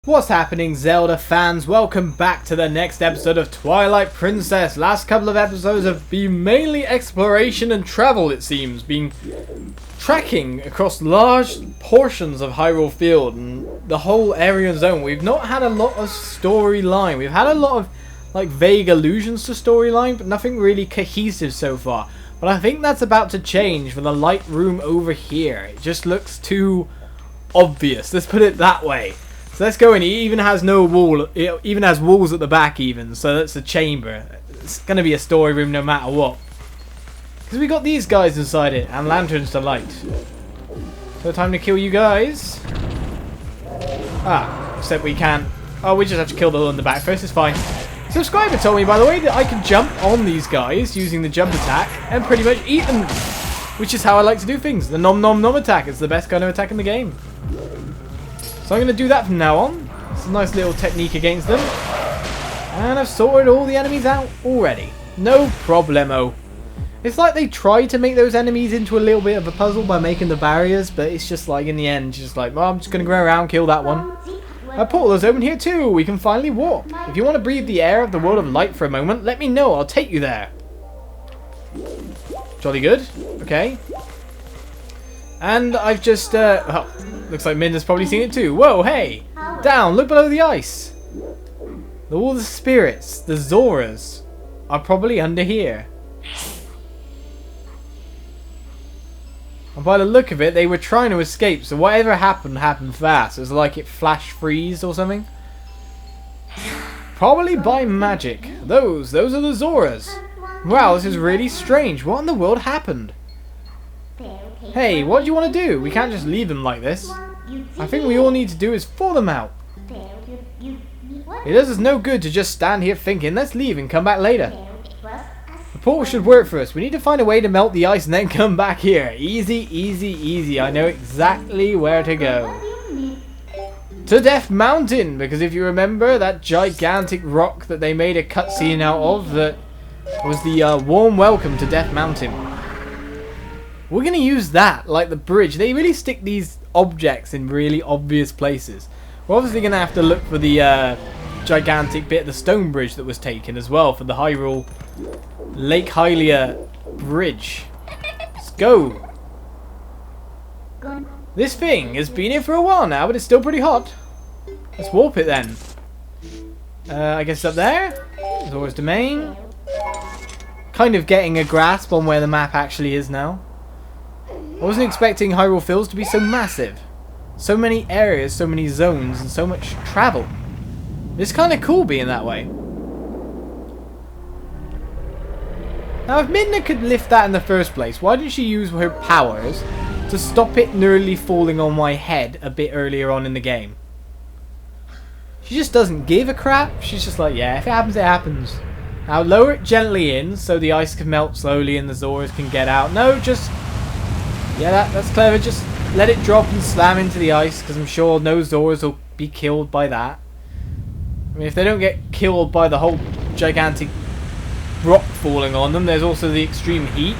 What's happening, Zelda fans? Welcome back to the next episode of Twilight Princess. Last couple of episodes have been mainly exploration and travel, it seems. Been trekking across large portions of Hyrule Field and the whole area and zone. We've not had a lot of storyline. We've had a lot of vague allusions to storyline, but nothing really cohesive so far. But I think that's about to change for the light room over here. It just looks too obvious. Let's put it that way. So let's go in. He even has no wall. It even has walls at the back even. So that's a chamber. It's going to be a story room no matter what. Because we got these guys inside it. And lanterns to light. So time to kill you guys. Except we can't. Oh, we just have to kill the one in the back first. It's fine. Subscriber told me, by the way, that I can jump on these guys using the jump attack. And pretty much eat them. Which is how I like to do things. The nom nom nom attack. It's the best kind of attack in the game. So I'm going to do that from now on. It's a nice little technique against them. And I've sorted all the enemies out already. No problemo. It's like they tried to make those enemies into a little bit of a puzzle by making the barriers, but it's just like in the end, just like, well, I'm just going to go around, kill that one. A portal is open here too. We can finally warp. If you want to breathe the air of the world of light for a moment, let me know. I'll take you there. Jolly good. Okay. And I've just, oh, looks like Midna's probably seen it too. Whoa, hey! Down, look below the ice! All the spirits, the Zoras, are probably under here. And by the look of it, they were trying to escape, so whatever happened, happened fast. It was like it flash freeze or something. Probably by magic. Those are the Zoras. Wow, this is really strange. What in the world happened? Hey, what do you want to do? We can't just leave them like this. I think we all need to do is thaw them out. It does us no good to just stand here thinking, let's leave and come back later. The portal should work for us. We need to find a way to melt the ice and then come back here. Easy, easy, easy. I know exactly where to go. To Death Mountain, because if you remember that gigantic rock that they made a cutscene out of, that was the warm welcome to Death Mountain. We're going to use that, like the bridge. They really stick these objects in really obvious places. We're obviously going to have to look for the gigantic bit of the stone bridge that was taken as well for the Hyrule Lake Hylia bridge. Let's go. This thing has been here for a while now, but it's still pretty hot. Let's warp it then. I guess up there. Zora's domain. Kind of getting a grasp on where the map actually is now. I wasn't expecting Hyrule Fields to be so massive. So many areas, so many zones, and so much travel. It's kind of cool being that way. Now, if Midna could lift that in the first place, why didn't she use her powers to stop it nearly falling on my head a bit earlier on in the game? She just doesn't give a crap. She's just like, yeah, if it happens, it happens. Now, lower it gently in so the ice can melt slowly and the Zoras can get out. No, just... yeah, that's clever. Just let it drop and slam into the ice, because I'm sure no Zoras will be killed by that. I mean, if they don't get killed by the whole gigantic rock falling on them, there's also the extreme heat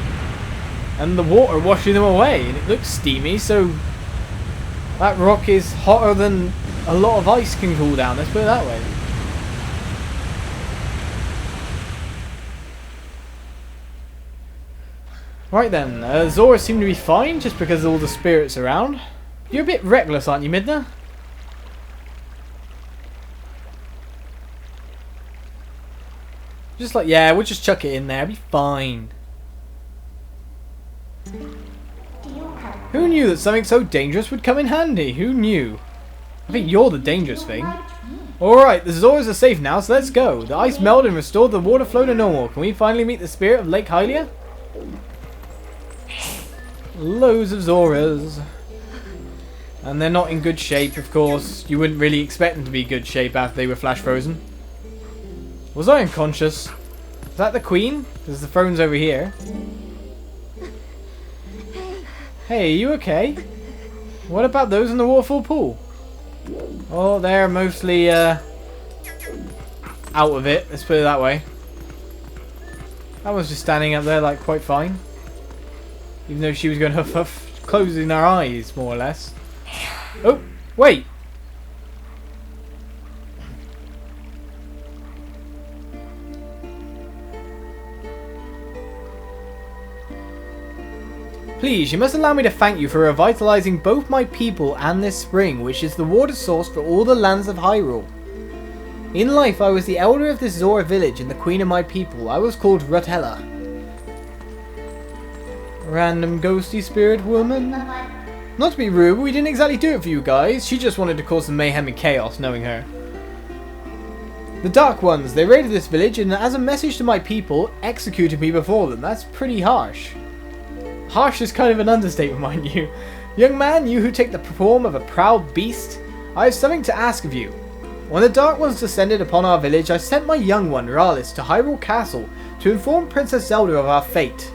and the water washing them away. And it looks steamy, so that rock is hotter than a lot of ice can cool down. Let's put it that way. Right then, Zora seemed to be fine just because of all the spirits around. You're a bit reckless, aren't you, Midna? Just like, yeah, we'll just chuck it in there, it'll be fine. Who knew that something so dangerous would come in handy? Who knew? I think you're the dangerous thing. Alright, the Zoras are safe now, so let's go. The ice melted and restored the water flow to normal. Can we finally meet the spirit of Lake Hylia? Loads of Zoras. And they're not in good shape, of course. You wouldn't really expect them to be in good shape after they were flash frozen. Was I unconscious? Is that the queen? Because the throne's over here. Hey, are you okay? What about those in the waterfall pool? Oh, they're mostly out of it. Let's put it that way. That was just standing up there like quite fine. Even though she was going huff huff, closing her eyes more or less. Oh, wait. Please, you must allow me to thank you for revitalizing both my people and this spring, which is the water source for all the lands of Hyrule. In life, I was the elder of this Zora village and the queen of my people. I was called Rutela. Random ghosty spirit woman. Not to be rude, but we didn't exactly do it for you guys. She just wanted to cause some mayhem and chaos, knowing her. The Dark Ones, they raided this village and as a message to my people, executed me before them. That's pretty harsh. Harsh is kind of an understatement, mind you. Young man, you who take the form of a proud beast, I have something to ask of you. When the Dark Ones descended upon our village, I sent my young one, Rallis, to Hyrule Castle to inform Princess Zelda of our fate.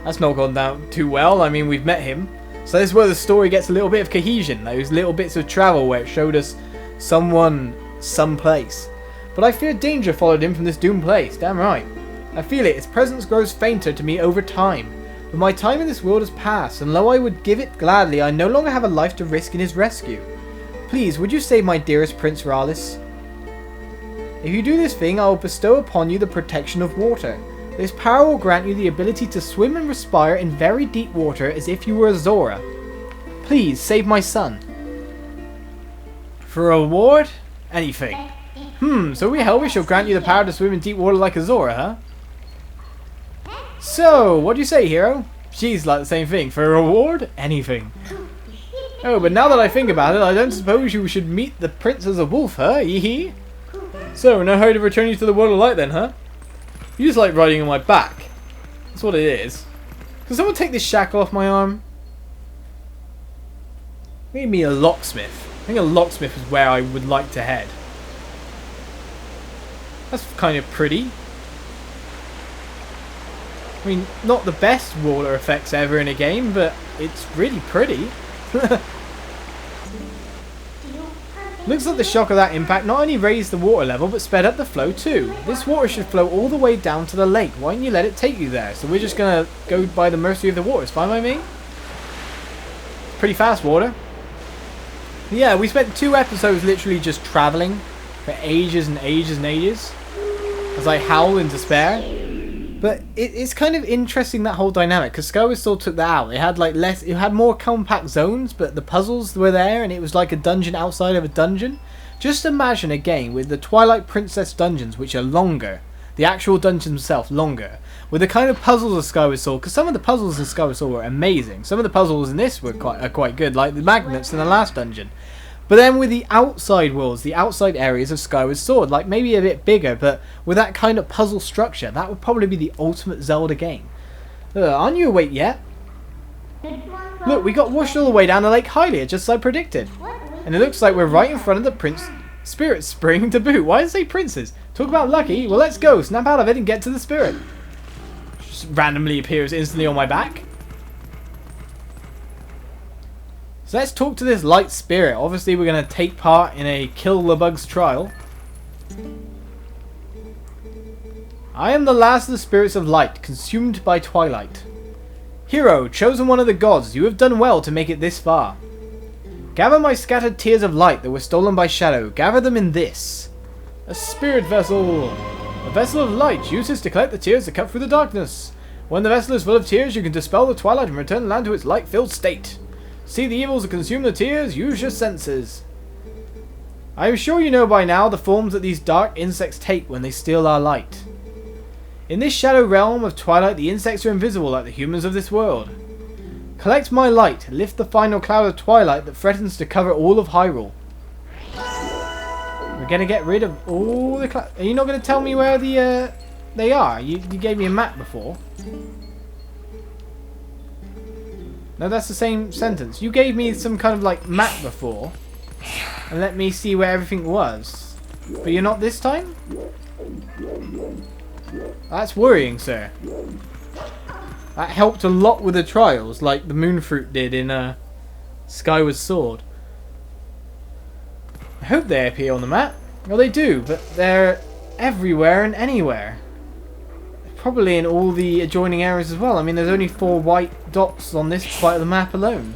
That's not gone down too well, I mean we've met him. So this is where the story gets a little bit of cohesion, those little bits of travel where it showed us someone, someplace. But I fear danger followed him from this doomed place, damn right. I feel it, its presence grows fainter to me over time. But my time in this world has passed, and though I would give it gladly, I no longer have a life to risk in his rescue. Please, would you save my dearest Prince Rallis? If you do this thing, I will bestow upon you the protection of water. This power will grant you the ability to swim and respire in very deep water as if you were a Zora. Please, save my son. For a reward? Anything. So we shall grant you the power to swim in deep water like a Zora, huh? So, what do you say, hero? She's like the same thing. For a reward? Anything. Oh, but now that I think about it, I don't suppose you should meet the Prince as a wolf, huh? Yee-hee? So, no hurry to return you to the world of light then, huh? You just like riding on my back. That's what it is. Can someone take this shackle off my arm? Maybe me a locksmith. I think a locksmith is where I would like to head. That's kind of pretty. I mean, not the best water effects ever in a game, but it's really pretty. Looks like the shock of that impact not only raised the water level, but sped up the flow too. This water should flow all the way down to the lake. Why don't you let it take you there? So we're just going to go by the mercy of the water. It's fine by me. Pretty fast water. Yeah, we spent 2 episodes literally just traveling for ages and ages and ages. As I howl in despair. But it's kind of interesting, that whole dynamic, because Skyward Sword took that out. It had like less, it had more compact zones, but the puzzles were there, and it was like a dungeon outside of a dungeon. Just imagine a game with the Twilight Princess dungeons, which are longer, the actual dungeons themselves longer, with the kind of puzzles of Skyward Sword, because some of the puzzles in Skyward Sword were amazing. Some of the puzzles in this were quite good, like the magnets in the last dungeon. But then with the outside worlds, the outside areas of Skyward Sword, like maybe a bit bigger, but with that kind of puzzle structure, that would probably be the ultimate Zelda game. Aren't you awake yet? Look, we got washed all the way down to Lake Hylia, just as I predicted. And it looks like we're right in front of the Spirit Spring to boot. Why does it say princes? Talk about lucky. Well, let's go. Snap out of it and get to the Spirit. Just randomly appears instantly on my back. So let's talk to this light spirit. Obviously we're going to take part in a kill the bugs trial. I am the last of the spirits of light, consumed by twilight. Hero, chosen one of the gods, you have done well to make it this far. Gather my scattered tears of light that were stolen by shadow. Gather them in this. A spirit vessel. A vessel of light uses to collect the tears that cut through the darkness. When the vessel is full of tears, you can dispel the twilight and return the land to its light-filled state. See the evils that consume the tears, use your senses. I am sure you know by now the forms that these dark insects take when they steal our light. In this shadow realm of twilight, the insects are invisible like the humans of this world. Collect my light, lift the final cloud of twilight that threatens to cover all of Hyrule. We're gonna get rid of all the clouds. Are you not gonna tell me where they are? You gave me a map before. No, that's the same sentence. You gave me some kind of like map before and let me see where everything was. But you're not this time? That's worrying, sir. That helped a lot with the trials, like the Moonfruit did in Skyward Sword. I hope they appear on the map. Well, they do, but they're everywhere and anywhere. Probably in all the adjoining areas as well. I mean, there's only 4 white dots on this part of the map alone.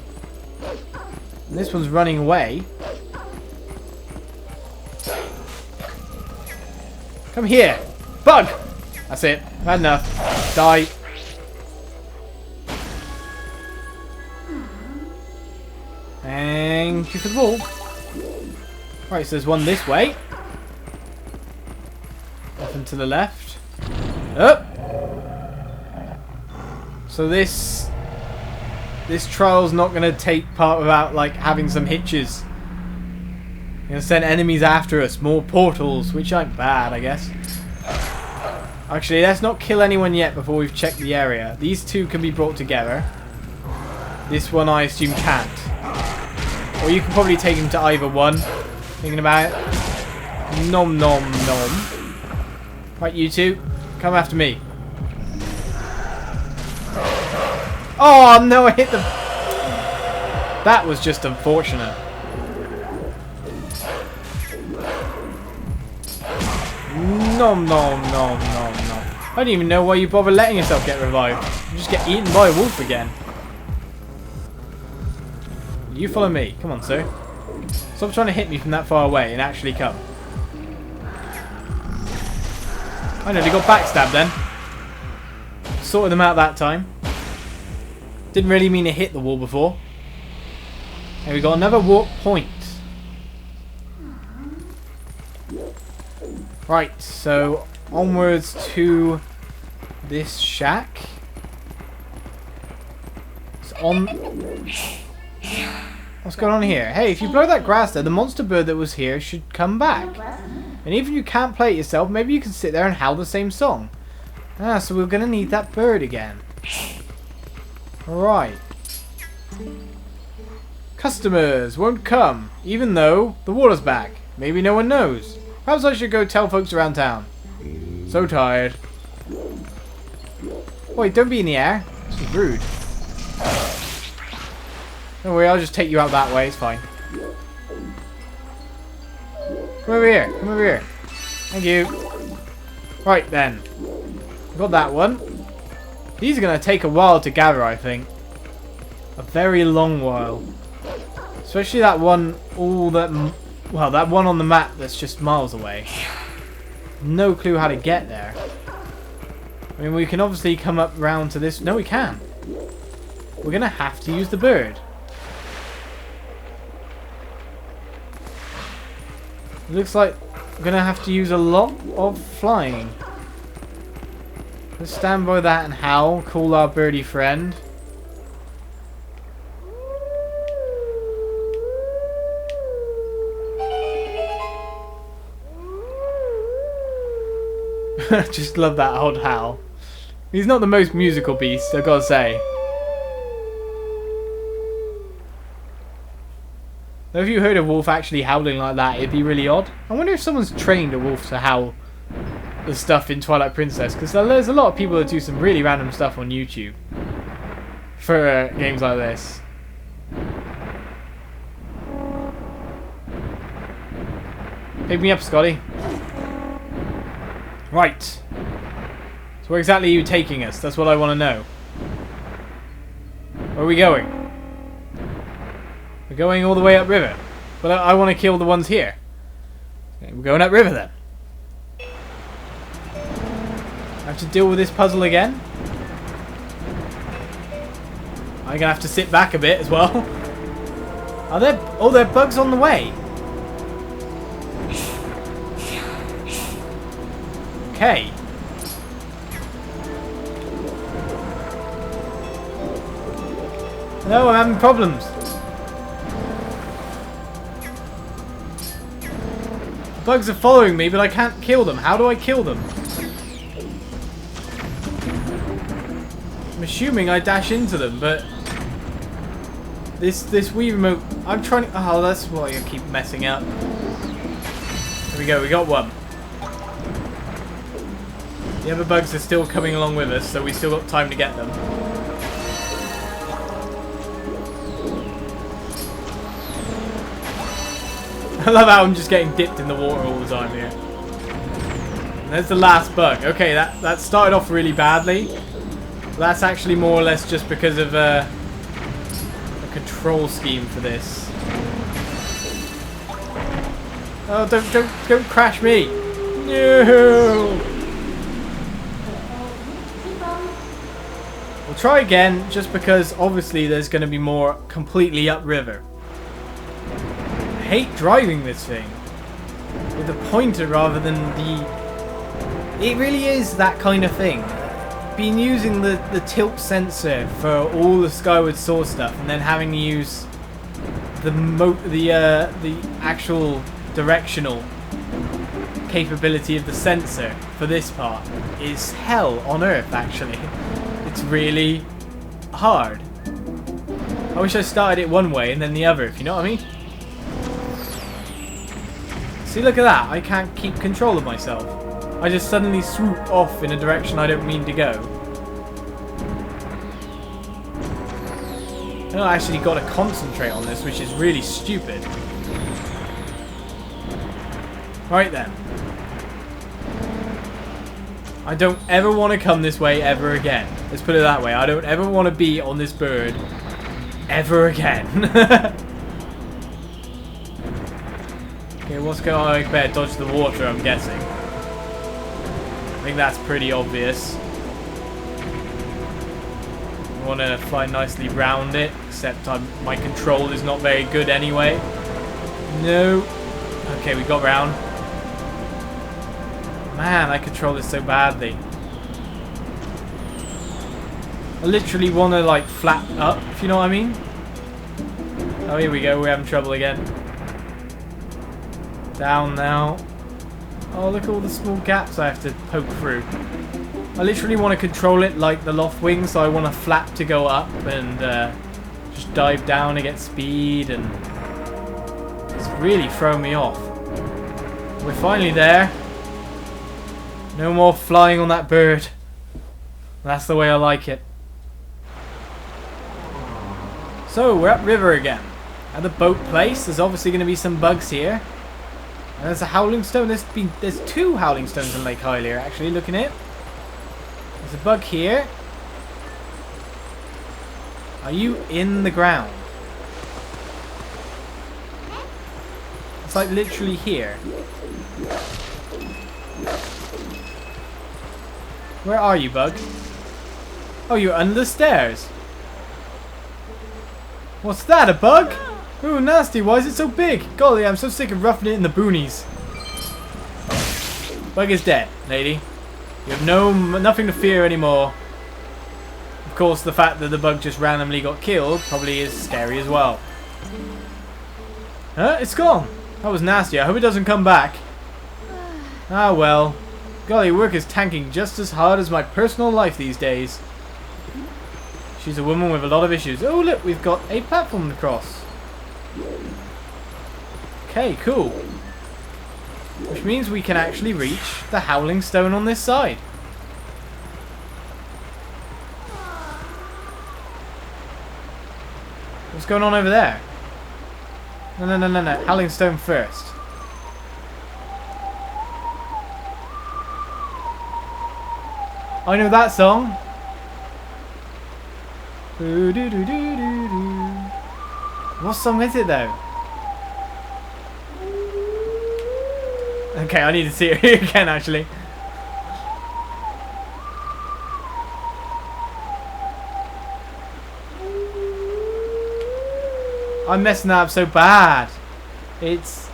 And this one's running away. Come here! Bug! That's it. I've had enough. Die. you for the wall. Right, so there's one this way. Off and to the left. Up. So this trial's not going to take part without like having some hitches. You're going to send enemies after us, more portals, which aren't bad, I guess. Actually, let's not kill anyone yet before we've checked the area. These two can be brought together. This one I assume can't. Or you can probably take him to either one. Thinking about it. Nom nom nom. Right, you two, come after me. Oh no, I hit them. That was just unfortunate. Nom nom nom nom nom. I don't even know why you bother letting yourself get revived. You just get eaten by a wolf again. You follow me. Come on, sir. Stop trying to hit me from that far away and actually come. I nearly got backstabbed then. Sorted them out that time. Didn't really mean to hit the wall before. And we got another warp point. Right, so onwards to this shack. It's on. What's going on here? Hey, if you blow that grass there, the monster bird that was here should come back. And even if you can't play it yourself, maybe you can sit there and howl the same song. Ah, so we're going to need that bird again. Right. Customers won't come, even though the water's back. Maybe no one knows. Perhaps I should go tell folks around town. So tired. Wait, don't be in the air. This is rude. Don't worry, I'll just take you out that way. It's fine. Come over here. Come over here. Thank you. Right then. Got that one. These are going to take a while to gather, I think. A very long while. Especially that one, well, that one on the map that's just miles away. No clue how to get there. I mean, we can obviously come up round to this. No, we can't. We're going to have to use the bird. Looks like we're going to have to use a lot of flying. Let's stand by that and howl. Call our birdie friend. Just love that old howl. He's not the most musical beast, I've got to say. Though if you heard a wolf actually howling like that, it'd be really odd. I wonder if someone's trained a wolf to howl the stuff in Twilight Princess, because there's a lot of people that do some really random stuff on YouTube for games like this. Pick me up, Scotty. Right. So where exactly are you taking us? That's what I want to know. Where are we going? We're going all the way upriver. But I want to kill the ones here. Okay, we're going upriver then. I have to deal with this puzzle again. I'm going to have to sit back a bit as well. Are there... Oh, there are bugs on the way. Okay. No, I'm having problems. Bugs are following me, but I can't kill them. How do I kill them? I'm assuming I dash into them, but this Wii remote, I'm trying to... Oh, that's why I keep messing up. There we go, we got one. The other bugs are still coming along with us, so we still got time to get them. I love how I'm just getting dipped in the water all the time here. And there's the last bug. Okay, that started off really badly. That's actually more or less just because of a control scheme for this. Oh, don't crash me! No! We'll try again, just because obviously there's going to be more completely upriver. hate driving this thing with the pointer rather than the... It really is that kind of thing. Been using the tilt sensor for all the Skyward Sword stuff, and then having to use the actual directional capability of the sensor for this part is hell on earth. Actually, it's really hard. I wish I started it one way and then the other, if you know what I mean. See, look at that. I can't keep control of myself. I just suddenly swoop off in a direction I don't mean to go. And I actually got to concentrate on this, which is really stupid. Right then. I don't ever want to come this way ever again. Let's put it that way. I don't ever want to be on this bird ever again. Okay, what's going on? I better dodge the water, I'm guessing. I think that's pretty obvious. I want to fly nicely round it, except my control is not very good anyway. No. Okay, we got round. Man, I control this so badly. I literally want to like flap up, if you know what I mean. Oh, here we go. We're having trouble again. Down now. Oh, look at all the small gaps I have to poke through. I literally want to control it like the loft wing, so I want to flap to go up and just dive down to get speed, and it's really throwing me off. We're finally there. No more flying on that bird. That's the way I like it. So, we're upriver again. At the boat place, there's obviously going to be some bugs here. And there's a howling stone. There's two howling stones in Lake Hylia, actually, looking at it. There's a bug here. Are you in the ground? It's like literally here. Where are you, bug? Oh, you're under the stairs. What's that, a bug? Ooh, nasty. Why is it so big? Golly, I'm so sick of roughing it in the boonies. Bug is dead, lady. You have nothing to fear anymore. Of course, the fact that the bug just randomly got killed probably is scary as well. Huh? It's gone. That was nasty. I hope it doesn't come back. Ah, well. Golly, work is tanking just as hard as my personal life these days. She's a woman with a lot of issues. Oh, look, we've got a platform to cross. Okay, cool. Which means we can actually reach the Howling Stone on this side. What's going on over there? No. Howling Stone first. I know that song. What song is it though? Okay, I need to see it again actually. I'm messing that up so bad. It's...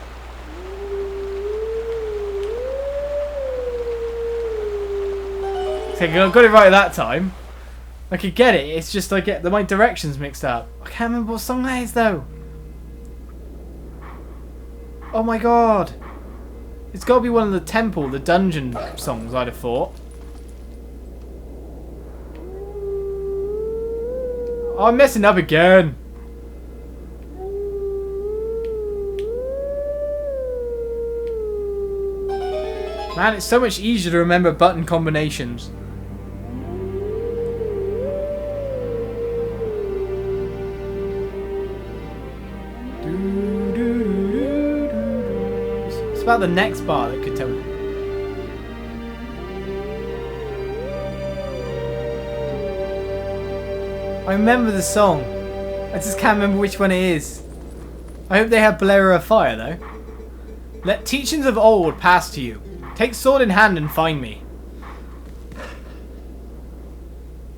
Okay, I got it right that time. I could get it, it's just I get my directions mixed up. I can't remember what song that is though. Oh my god. It's got to be one of the dungeon songs, I'd have thought. Oh, I'm messing up again. Man, it's so much easier to remember button combinations. It's about the next bar that could tell me. I remember the song. I just can't remember which one it is. I hope they have Bolero of Fire though. Let teachings of old pass to you. Take sword in hand and find me.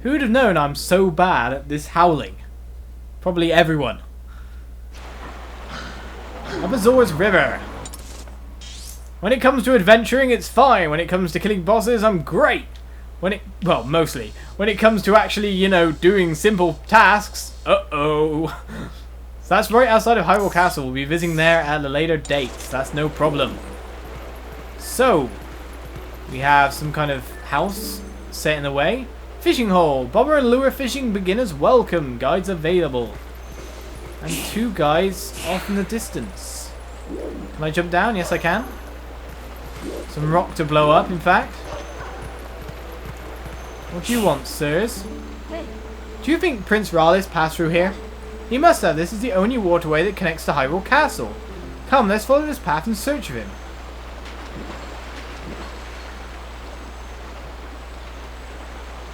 Who'd have known I'm so bad at this howling? Probably everyone. Up Zora's River. When it comes to adventuring, it's fine. When it comes to killing bosses, I'm great. Well, mostly. When it comes to actually, you know, doing simple tasks, uh-oh. So that's right outside of Hyrule Castle. We'll be visiting there at a later date. That's no problem. So, we have some kind of house set in the way. Fishing hole. Bobber and lure fishing beginners welcome. Guides available. And 2 guys off in the distance. Can I jump down? Yes, I can. Some rock to blow up, in fact. What do you want, sirs? Do you think Prince Rallis passed through here? He must have. This is the only waterway that connects to Hyrule Castle. Come, let's follow this path in search of him.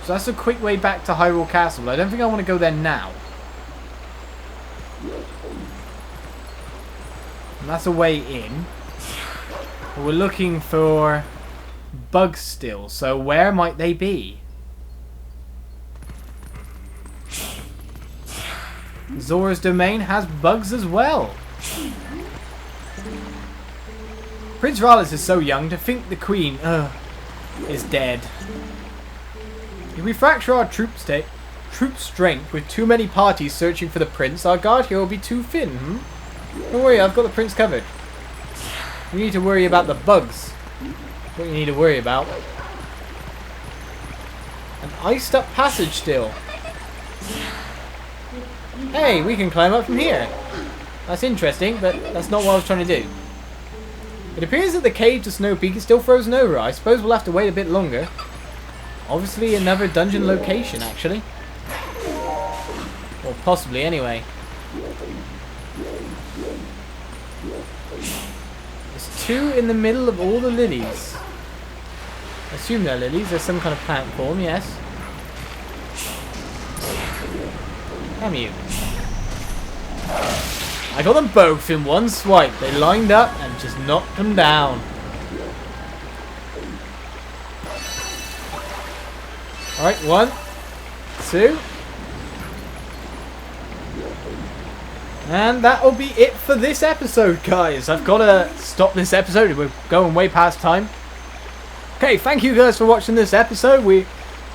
So that's a quick way back to Hyrule Castle, but I don't think I want to go there now. And that's a way in. But we're looking for bugs still, so where might they be? Zora's domain has bugs as well. Prince Rallis is so young to think the queen is dead. If we fracture our troop strength with too many parties searching for the prince, our guard here will be too thin. Don't worry, I've got the prince covered. You need to worry about the bugs. That's what you need to worry about. An iced up passage still. Hey, we can climb up from here. That's interesting, but that's not what I was trying to do. It appears that the cave to Snow Peak is still frozen over. I suppose we'll have to wait a bit longer. Obviously another dungeon location, actually. Or possibly, anyway. There's 2 in the middle of all the lilies. I assume they're lilies. There's some kind of plant form, yes. Damn you. I got them both in one swipe. They lined up and just knocked them down. Alright, 1, 2. And that'll be it for this episode, guys. I've got to stop this episode. We're going way past time. Okay, thank you guys for watching this episode. We're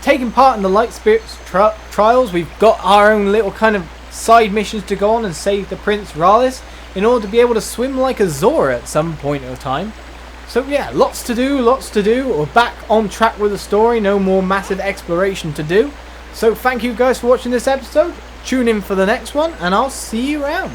taking part in the Light Spirits trials. We've got our own little kind of side missions to go on and save the Prince Rallis in order to be able to swim like a Zora at some point of time. So yeah, lots to do. We're back on track with the story. No more massive exploration to do. So thank you guys for watching this episode. Tune in for the next one, and I'll see you around.